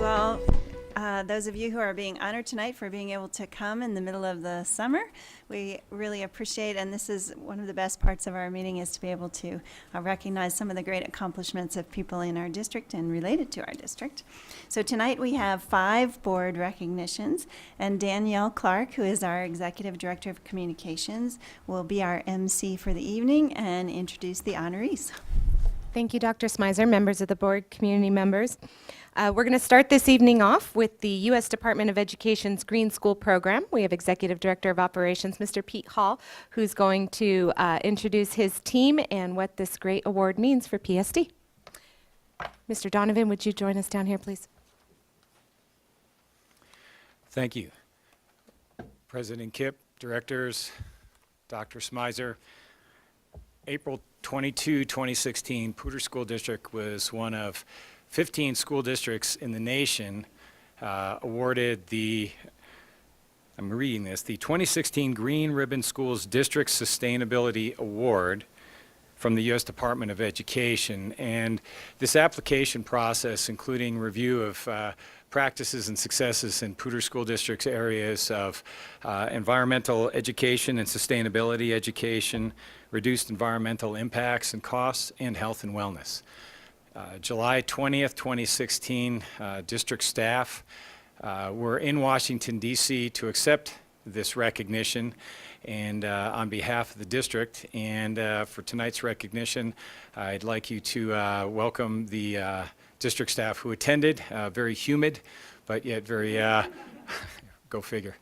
you all, those of you who are being honored tonight for being able to come in the middle of the summer. We really appreciate, and this is one of the best parts of our meeting, is to be able to recognize some of the great accomplishments of people in our district and related to our district. So tonight we have 5 board recognitions, and Danielle Clark, who is our Executive Director of Communications, will be our MC for the evening and introduce the honorees. Thank you, Dr. Smizer, members of the board, community members. We're going to start this evening off with the U.S. Department of Education's Green School Program. We have Executive Director of Operations, Mr. Pete Hall, who's going to introduce his team and what this great award means for PSD. Mr. Donovan, would you join us down here, please? Thank you. President Kipp, directors, Dr. Smizer. April 22, 2016, Poudre School District was one of 15 school districts in the nation awarded the 2016 Green Ribbon Schools District Sustainability Award from the U.S. Department of Education. And this application process, including review of practices and successes in Poudre School District's areas of environmental education and sustainability education, reduced environmental impacts and costs, and health and wellness. July 20th, 2016, district staff were in Washington, D.C. to accept this recognition, and on behalf of the district and for tonight's recognition, I'd like you to welcome the district staff who attended. Very humid, but yet very, go figure,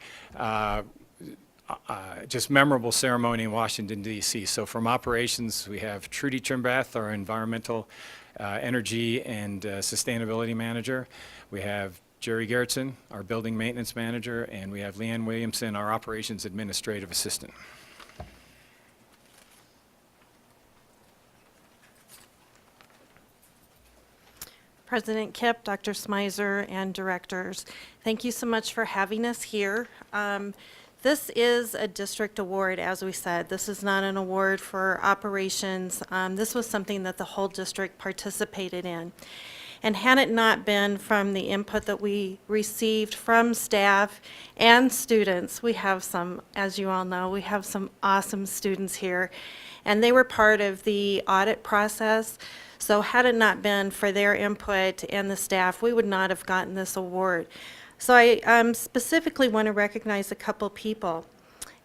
just memorable ceremony in Washington, D.C. So from operations, we have Trudy Trimbath, our environmental energy and sustainability manager. We have Jerry Gerritsen, our building maintenance manager, and we have Leanne Williamson, our operations administrative assistant. President Kipp, Dr. Smizer, and directors, thank you so much for having us here. This is a district award, as we said. This is not an award for operations. This was something that the whole district participated in. And had it not been from the input that we received from staff and students, we have some, as you all know, we have some awesome students here. And they were part of the audit process. So had it not been for their input and the staff, we would not have gotten this award. So I specifically want to recognize a couple people.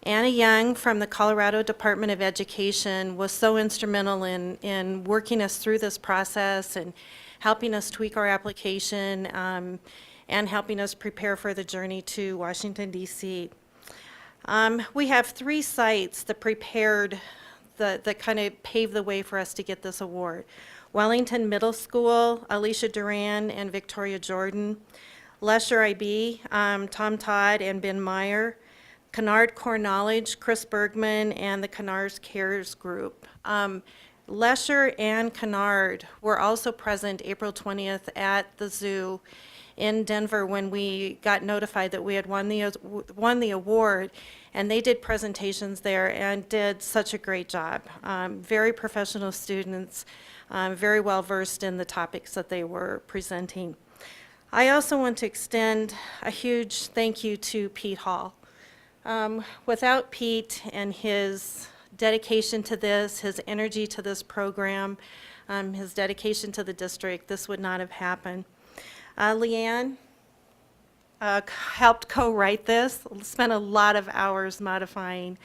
Anna Young from the Colorado Department of Education was so instrumental in working us through this process and helping us tweak our application and helping us prepare for the journey to Washington, D.C. We have 3 sites that prepared, that kind of paved the way for us to get this award. Wellington Middle School, Alicia Duran and Victoria Jordan. Lesher IB, Tom Todd and Ben Meyer. Kennard Core Knowledge, Chris Bergman and the Kennard's Cares Group. Lesher and Kennard were also present April 20th at the zoo in Denver when we got notified that we had won the award, and they did presentations there and did such a great job. Very professional students, very well versed in the topics that they were presenting. I also want to extend a huge thank you to Pete Hall. Without Pete and his dedication to this, his energy to this program, his dedication to the district, this would not have happened. Leanne helped co-write this, spent a lot of hours modifying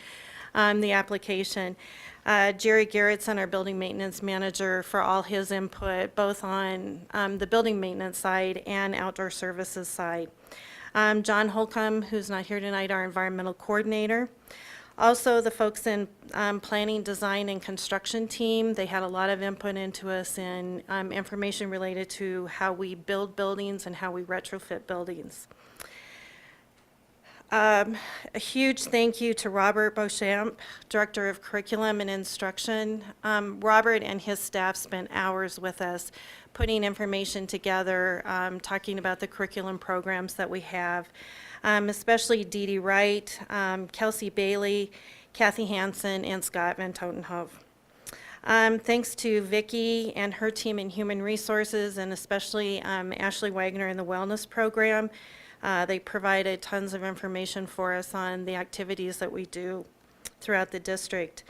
the application. Jerry Gerritsen, our building maintenance manager, for all his input, both on the building maintenance side and outdoor services side. John Holcomb, who's not here tonight, our environmental coordinator. Also, the folks in planning, design, and construction team, they had a lot of input into us in information related to how we build buildings and how we retrofit buildings. A huge thank you to Robert Beauchamp, Director of Curriculum and Instruction. Robert and his staff spent hours with us putting information together, talking about the curriculum programs that we have, especially Dee Dee Wright, Kelsey Bailey, Kathy Hansen, and Scott Van Totenhove. Thanks to Vicki and her team in Human Resources, and especially Ashley Wagner in the Wellness Program. They provided tons of information for us on the activities that we do throughout the district.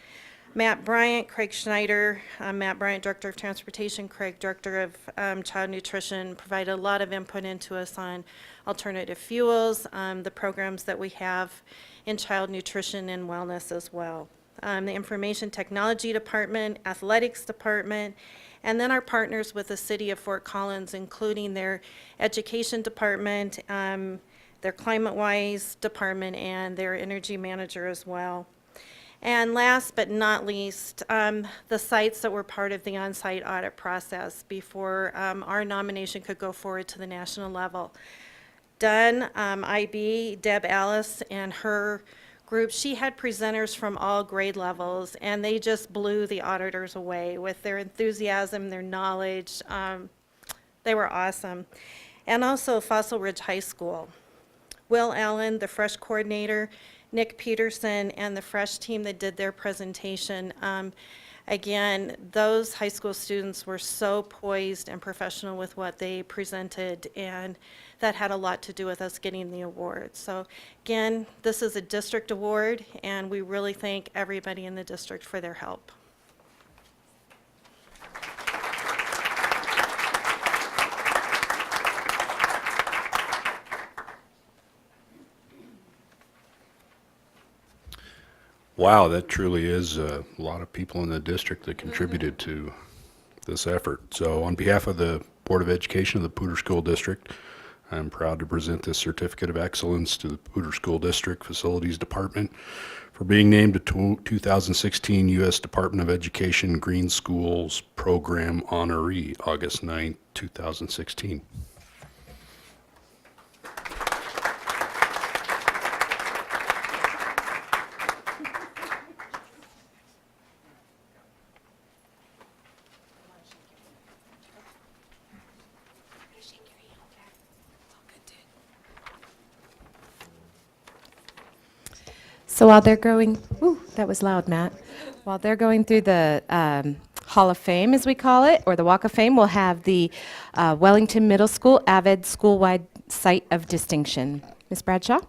Matt Bryant, Craig Schneider, Matt Bryant, Director of Transportation, Craig, Director of Child Nutrition, provided a lot of input into us on alternative fuels, the programs that we have in child nutrition and wellness as well. The Information Technology Department, Athletics Department, and then our partners with the City of Fort Collins, including their Education Department, their Climate-Wise Department, and their Energy Manager as well. And last but not least, the sites that were part of the on-site audit process before our nomination could go forward to the national level. Dunn, IB, Deb Alice, and her group, she had presenters from all grade levels, and they just blew the auditors away with their enthusiasm, their knowledge. They were awesome. And also Fossil Ridge High School. Will Allen, the FRESH coordinator, Nick Peterson, and the FRESH team that did their presentation. Again, those high school students were so poised and professional with what they presented, and that had a lot to do with us getting the award. So again, this is a district award, and we really thank everybody in the district for their help. Wow, that truly is a lot of people in the district that contributed to this effort. So on behalf of the Board of Education of the Poudre School District, I'm proud to present this Certificate of Excellence to the Poudre School District Facilities Department for being named a 2016 U.S. Department of Education Green Schools Program honoree, August 9, 2016. So while they're going, ooh, that was loud, Matt. While they're going through the Hall of Fame, as we call it, or the Walk of Fame, we'll have the Wellington Middle School AVID Schoolwide Site of Distinction. Ms. Bradshaw?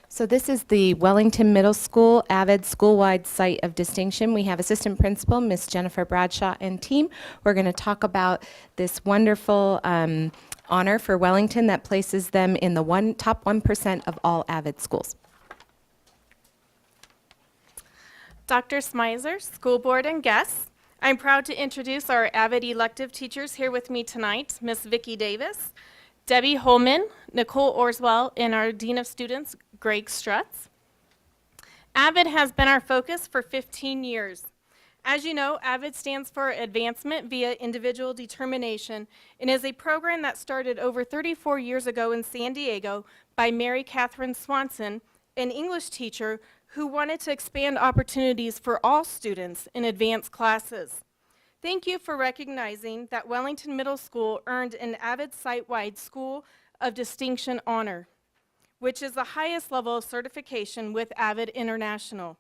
So this is the Wellington Middle School AVID Schoolwide Site of Distinction. We have Assistant Principal, Ms. Jennifer Bradshaw, and team. We're going to talk about this wonderful honor for Wellington that places them in the top 1% of all AVID schools. Dr. Smizer, school board, and guests, I'm proud to introduce our AVID elective teachers here with me tonight, Ms. Vicki Davis, Debbie Holman, Nicole Orswell, and our Dean of Students, Greg Strutz. AVID has been our focus for 15 years. As you know, AVID stands for Advancement via Individual Determination and is a program that started over 34 years ago in San Diego by Mary Catherine Swanson, an English teacher who wanted to expand opportunities for all students in advanced classes. Thank you for recognizing that Wellington Middle School earned an AVID site-wide School of Distinction honor, which is the highest level of certification with AVID International.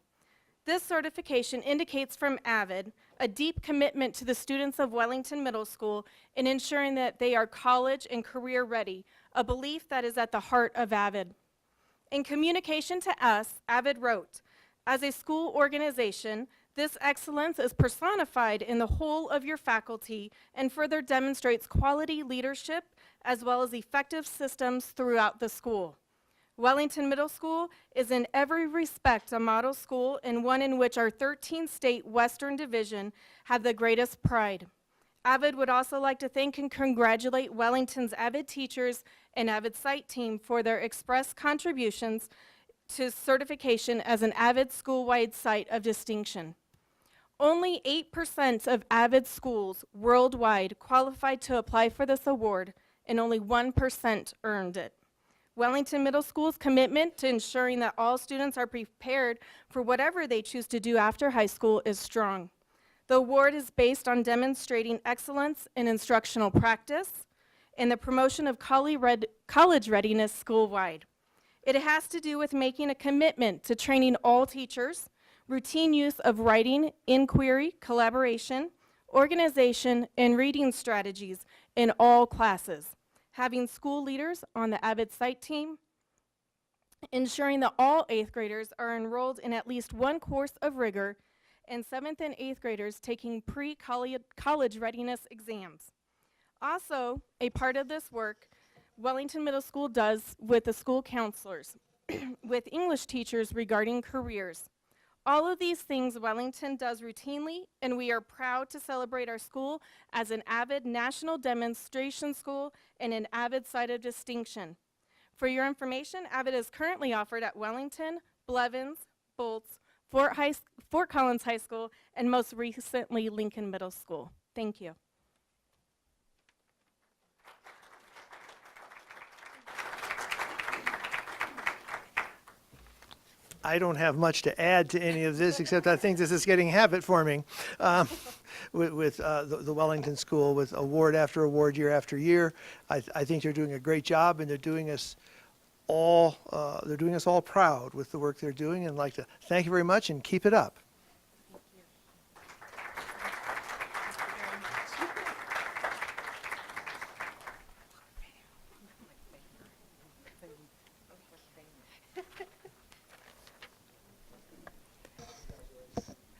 This certification indicates from AVID a deep commitment to the students of Wellington Middle School in ensuring that they are college and career ready, a belief that is at the heart of AVID. In communication to us, AVID wrote, "As a school organization, this excellence is personified in the whole of your faculty and further demonstrates quality leadership as well as effective systems throughout the school. Wellington Middle School is in every respect a model school and one in which our 13-state Western Division have the greatest pride. AVID would also like to thank and congratulate Wellington's AVID teachers and AVID site team for their express contributions to certification as an AVID school-wide site of distinction. Only 8% of AVID schools worldwide qualified to apply for this award, and only 1% earned it. Wellington Middle School's commitment to ensuring that all students are prepared for whatever they choose to do after high school is strong. The award is based on demonstrating excellence in instructional practice and the promotion of college readiness school-wide. It has to do with making a commitment to training all teachers, routine use of writing, inquiry, collaboration, organization, and reading strategies in all classes, having school leaders on the AVID site team, ensuring that all 8th graders are enrolled in at least one course of rigor, and 7th and 8th graders taking pre-college readiness exams. Also, a part of this work Wellington Middle School does with the school counselors, with English teachers regarding careers. All of these things Wellington does routinely, and we are proud to celebrate our school as an AVID National Demonstration School and an AVID Site of Distinction. For your information, AVID is currently offered at Wellington, Blevins, Bolts, Fort Collins High School, and most recently Lincoln Middle School. Thank you. I don't have much to add to any of this, except I think this is getting habit forming with the Wellington School, with award after award, year after year. I think they're doing a great job, and they're doing us all proud with the work they're doing, and I'd like to thank you very much and keep it up.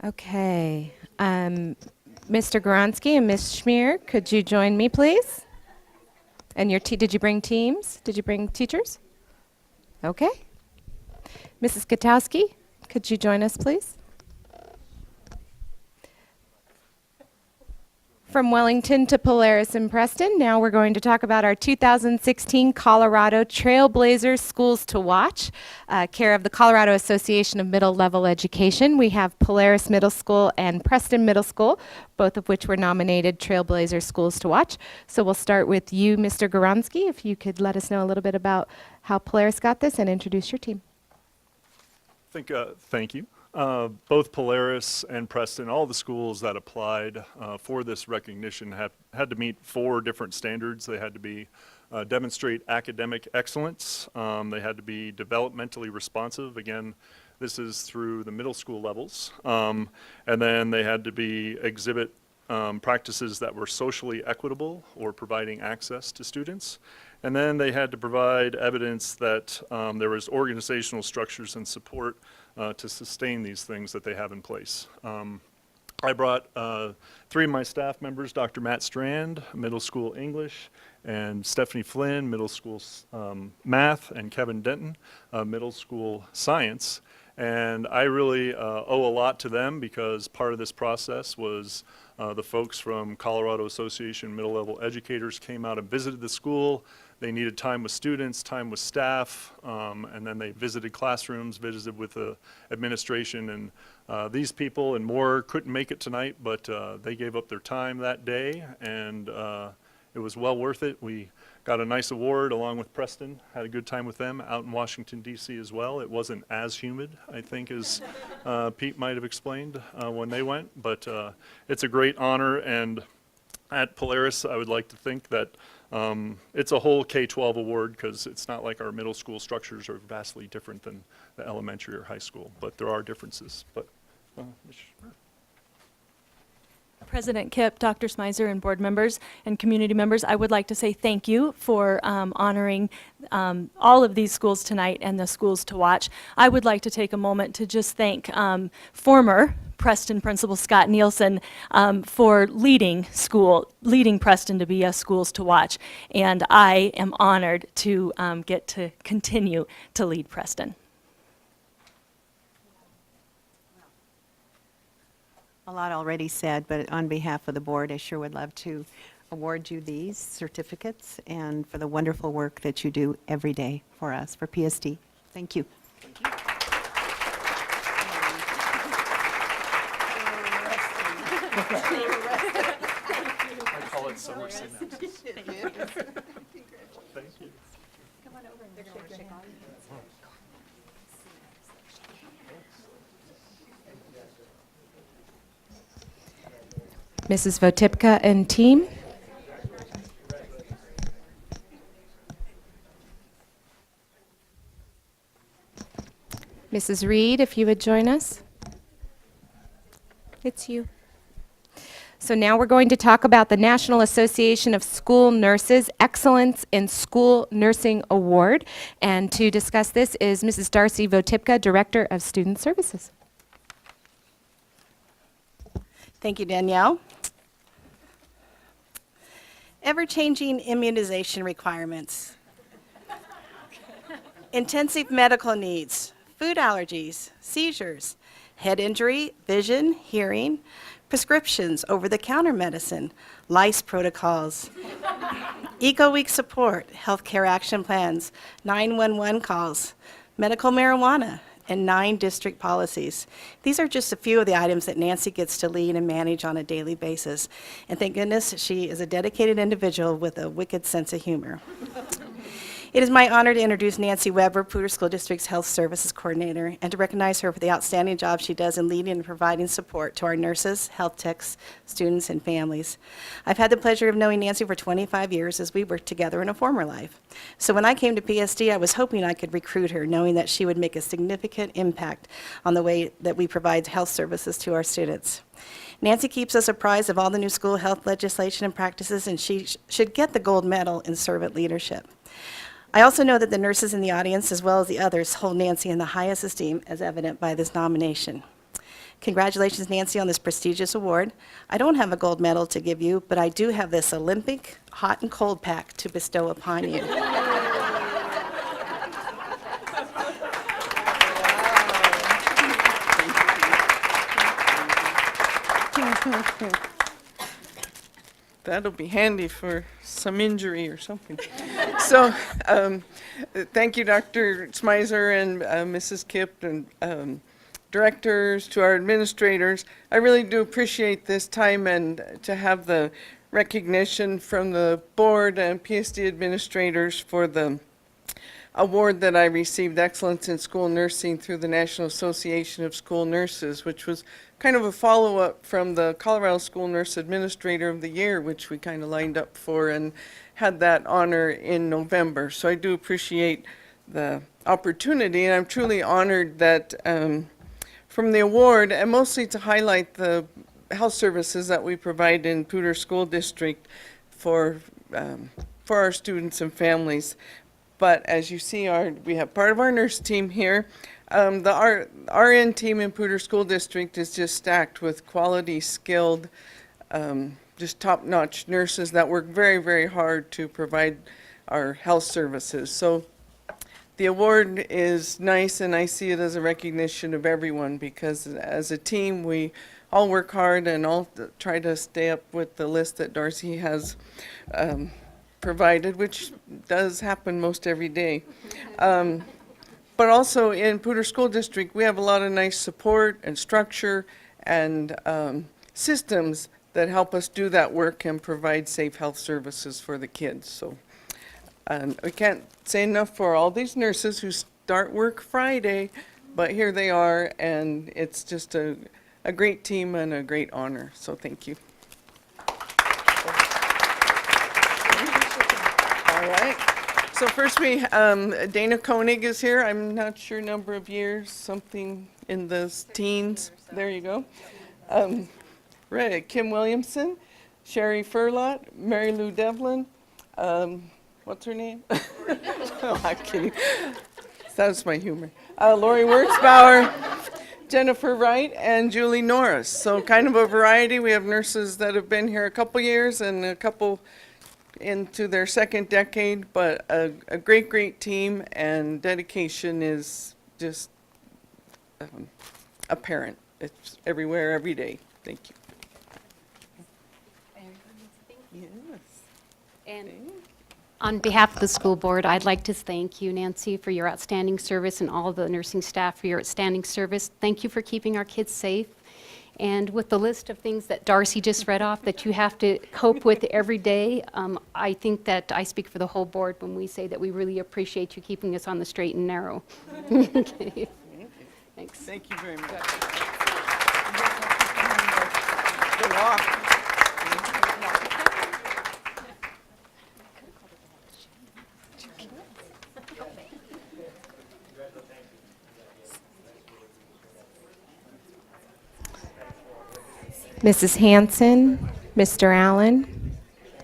Okay. Mr. Goronsky and Ms. Schmier, could you join me, please? And did you bring teams? Did you bring teachers? Okay. Mrs. Gutowski, could you join us, please? From Wellington to Polaris and Preston, now we're going to talk about our 2016 Colorado Trailblazer Schools to Watch, care of the Colorado Association of Middle Level Education. We have Polaris Middle School and Preston Middle School, both of which were nominated Trailblazer Schools to Watch. So we'll start with you, Mr. Goronsky, if you could let us know a little bit about how Polaris got this and introduce your team. Thank you. Both Polaris and Preston, all the schools that applied for this recognition had to meet 4 different standards. They had to demonstrate academic excellence. They had to be developmentally responsive. Again, this is through the middle school levels. And then they had to exhibit practices that were socially equitable or providing access to students. And then they had to provide evidence that there was organizational structures and support to sustain these things that they have in place. I brought 3 of my staff members, Dr. Matt Strand, middle school English, and Stephanie Flynn, middle school math, and Kevin Denton, middle school science. And I really owe a lot to them, because part of this process was the folks from Colorado Association Middle Level Educators came out and visited the school. They needed time with students, time with staff, and then they visited classrooms, visited with the administration, and these people and more couldn't make it tonight, but they gave up their time that day, and it was well worth it. We got a nice award along with Preston, had a good time with them out in Washington, D.C. as well. It wasn't as humid, I think, as Pete might have explained when they went, but it's a great honor. And at Polaris, I would like to think that it's a whole K-12 award, because it's not like our middle school structures are vastly different than the elementary or high school, but there are differences. But President Kipp, Dr. Smizer, and board members and community members, I would like to say thank you for honoring all of these schools tonight and the schools to watch. I would like to take a moment to just thank former Preston Principal Scott Nielsen for leading Preston to be a schools to watch, and I am honored to get to continue to lead Preston. A lot already said, but on behalf of the board, I sure would love to award you these certificates and for the wonderful work that you do every day for us, for PSD. Thank you. I call it summer synapse. Thank you. Come on over and shake your hand. Mrs. Votipka and team. Mrs. Reed, if you would join us. It's you. So now we're going to talk about the National Association of School Nurses Excellence in School Nursing Award. And to discuss this is Mrs. Darcy Votipka, Director of Student Services. Thank you, Danielle. Ever-changing immunization requirements, intensive medical needs, food allergies, seizures, head injury, vision, hearing, prescriptions, over-the-counter medicine, lice protocols, Eco Week support, healthcare action plans, 911 calls, medical marijuana, and 9 district policies. These are just a few of the items that Nancy gets to lead and manage on a daily basis. And thank goodness she is a dedicated individual with a wicked sense of humor. It is my honor to introduce Nancy Weber, Poudre School District's Health Services Coordinator, and to recognize her for the outstanding job she does in leading and providing support to our nurses, health techs, students, and families. I've had the pleasure of knowing Nancy for 25 years as we worked together in a former life. So when I came to PSD, I was hoping I could recruit her, knowing that she would make a significant impact on the way that we provide health services to our students. Nancy keeps us apprised of all the new school health legislation and practices, and she should get the gold medal in servant leadership. I also know that the nurses in the audience, as well as the others, hold Nancy in the highest esteem, as evident by this nomination. Congratulations, Nancy, on this prestigious award. I don't have a gold medal to give you, but I do have this Olympic hot and cold pack to bestow upon you. That'll be handy for some injury or something. So, thank you, Dr. Smizer and Mrs. Kipp and directors, to our administrators. I really do appreciate this time and to have the recognition from the board and PSD administrators for the award that I received, Excellence in School Nursing, through the National Association of School Nurses, which was kind of a follow-up from the Colorado School Nurse Administrator of the Year, which we kind of lined up for and had that honor in November. So I do appreciate the opportunity, and I'm truly honored that from the award, and mostly to highlight the health services that we provide in Poudre School District for our students and families. But as you see, we have part of our nurse team here. The RN team in Poudre School District is just stacked with quality, skilled, just top-notch nurses that work very, very hard to provide our health services. So the award is nice, and I see it as a recognition of everyone, because as a team, we all work hard and all try to stay up with the list that Darcy has provided, which does happen most every day. But also in Poudre School District, we have a lot of nice support and structure and systems that help us do that work and provide safe health services for the kids. So we can't say enough for all these nurses who start work Friday, but here they are, and it's just a great team and a great honor. So thank you. All right. So first Dana Koenig is here. I'm not sure number of years, something in the teens. There you go. Right, Kim Williamson, Sherry Furlot, Mary Lou Devlin. What's her name? No, I'm kidding. That's my humor. Lori Wirtzbauer, Jennifer Wright, and Julie Norris. So kind of a variety. We have nurses that have been here a couple years and a couple into their second decade, but a great, great team, and dedication is just apparent. It's everywhere, every day. Thank you. Yes. And on behalf of the school board, I'd like to thank you, Nancy, for your outstanding service, and all the nursing staff for your outstanding service. Thank you for keeping our kids safe. And with the list of things that Darcy just read off that you have to cope with every day, I think that I speak for the whole board when we say that we really appreciate you keeping us on the straight and narrow. Okay. Thanks. Thank you very much. Good walk. Mrs. Hanson, Mr. Allen,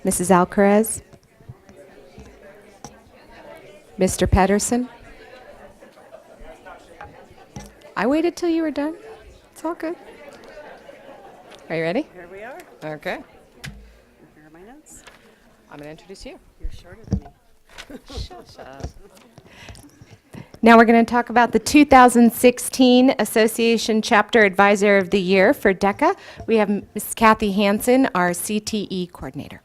Mrs. Alcaraz, Mr. Pedersen. I waited till you were done. It's all good. Are you ready? Here we are. Okay. Here are my notes. I'm going to introduce you. You're shorter than me. Now we're going to talk about the 2016 Association Chapter Advisor of the Year for DECA. We have Ms. Kathy Hansen, our CTE coordinator.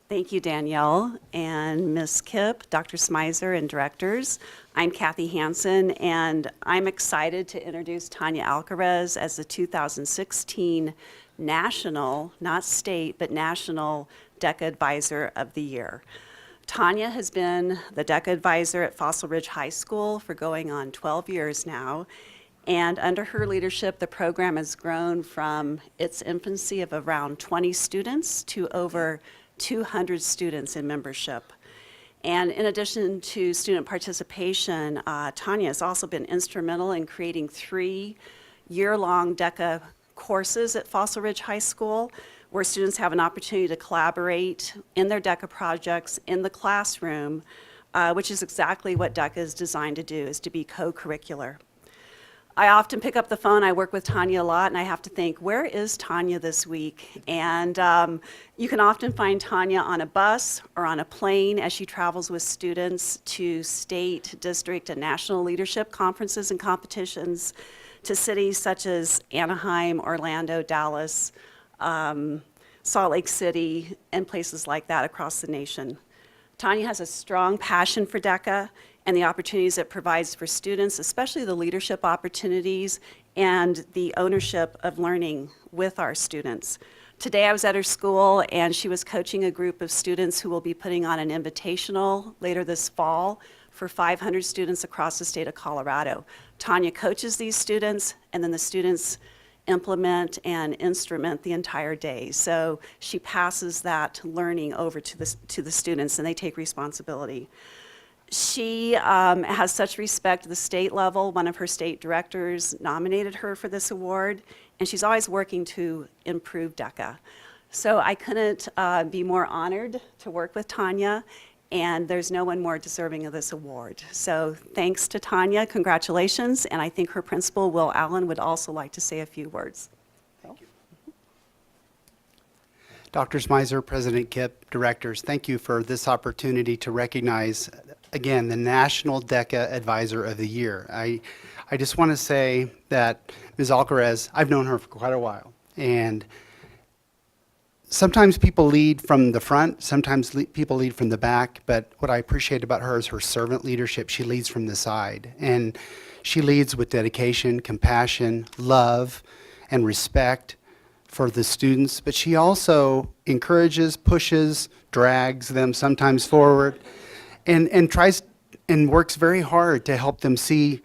Thank you, Danielle and Ms. Kipp, Dr. Smizer, and directors. I'm Kathy Hansen, and I'm excited to introduce Tanya Alcaraz as the 2016 National, not state, but National DECA Advisor of the Year. Tanya has been the DECA advisor at Fossil Ridge High School for going on 12 years now, and under her leadership, the program has grown from its infancy of around 20 students to over 200 students in membership. And in addition to student participation, Tanya has also been instrumental in creating 3 year-long DECA courses at Fossil Ridge High School, where students have an opportunity to collaborate in their DECA projects in the classroom, which is exactly what DECA is designed to do, is to be co-curricular. I often pick up the phone, I work with Tanya a lot, and I have to think, where is Tanya this week? And you can often find Tanya on a bus or on a plane as she travels with students to state, district, and national leadership conferences and competitions, to cities such as Anaheim, Orlando, Dallas, Salt Lake City, and places like that across the nation. Tanya has a strong passion for DECA and the opportunities it provides for students, especially the leadership opportunities and the ownership of learning with our students. Today I was at her school and she was coaching a group of students who will be putting on an invitational later this fall for 500 students across the state of Colorado. Tanya coaches these students, and then the students implement and instrument the entire day. So she passes that learning over to the students, and they take responsibility. She has such respect at the state level. One of her state directors nominated her for this award, and she's always working to improve DECA. So I couldn't be more honored to work with Tanya, and there's no one more deserving of this award. So thanks to Tanya, congratulations, and I think her principal, Will Allen, would also like to say a few words. Thank you. Dr. Smizer, President Kipp, directors, thank you for this opportunity to recognize, again, the National DECA Advisor of the Year. I just want to say that Ms. Alcaraz, I've known her for quite a while, and sometimes people lead from the front, sometimes people lead from the back, but what I appreciate about her is her servant leadership. She leads from the side, and she leads with dedication, compassion, love, and respect for the students, but she also encourages, pushes, drags them sometimes forward, and tries and works very hard to help them see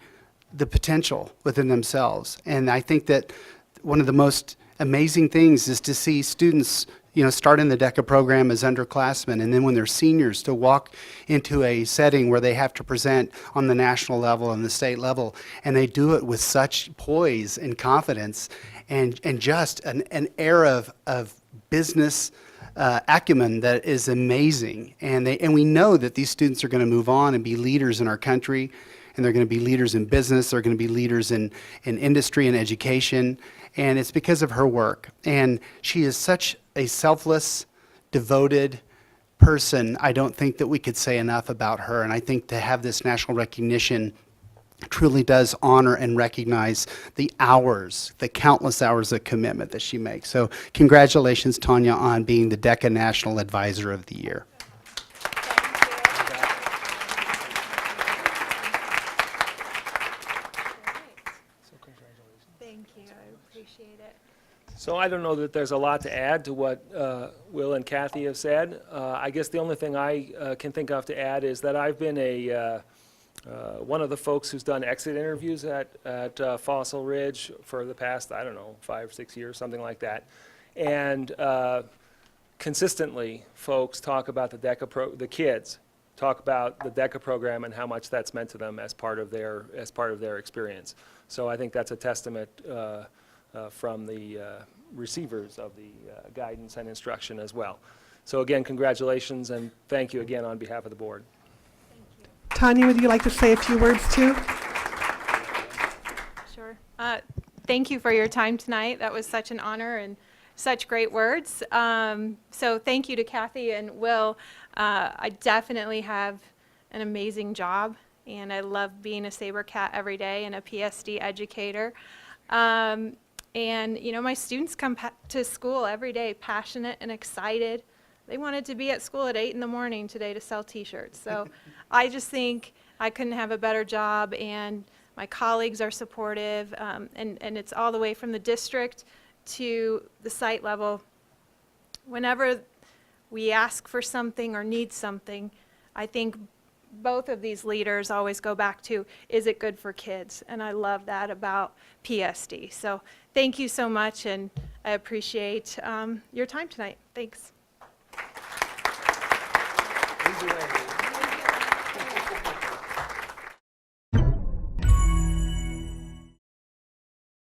the potential within themselves. And I think that one of the most amazing things is to see students, start in the DECA program as underclassmen, and then when they're seniors, to walk into a setting where they have to present on the national level and the state level, and they do it with such poise and confidence, and just an air of business acumen that is amazing. And we know that these students are going to move on and be leaders in our country, and they're going to be leaders in business, they're going to be leaders in industry and education, and it's because of her work. And she is such a selfless, devoted person. I don't think that we could say enough about her, and I think to have this national recognition truly does honor and recognize the hours, the countless hours of commitment that she makes. So congratulations, Tanya, on being the DECA National Advisor of the Year. Thank you, I appreciate it. So I don't know that there's a lot to add to what Will and Kathy have said. I guess the only thing I can think of to add is that I've been one of the folks who's done exit interviews at Fossil Ridge for the past, 5 or 6 years, something like that. And consistently, folks talk about the kids talk about the DECA program and how much that's meant to them as part of their experience. So I think that's a testament from the receivers of the guidance and instruction as well. So again, congratulations, and thank you again on behalf of the board. Tanya, would you like to say a few words too? Sure. Thank you for your time tonight. That was such an honor and such great words. So thank you to Kathy and Will. I definitely have an amazing job, and I love being a Sabre Cat every day and a PSD educator. And, you know, my students come to school every day passionate and excited. They wanted to be at school at 8 in the morning today to sell T-shirts. So I just think I couldn't have a better job, and my colleagues are supportive, and it's all the way from the district to the site level. Whenever we ask for something or need something, I think both of these leaders always go back to, is it good for kids? And I love that about PSD. So thank you so much, and I appreciate your time tonight. Thanks. Please do.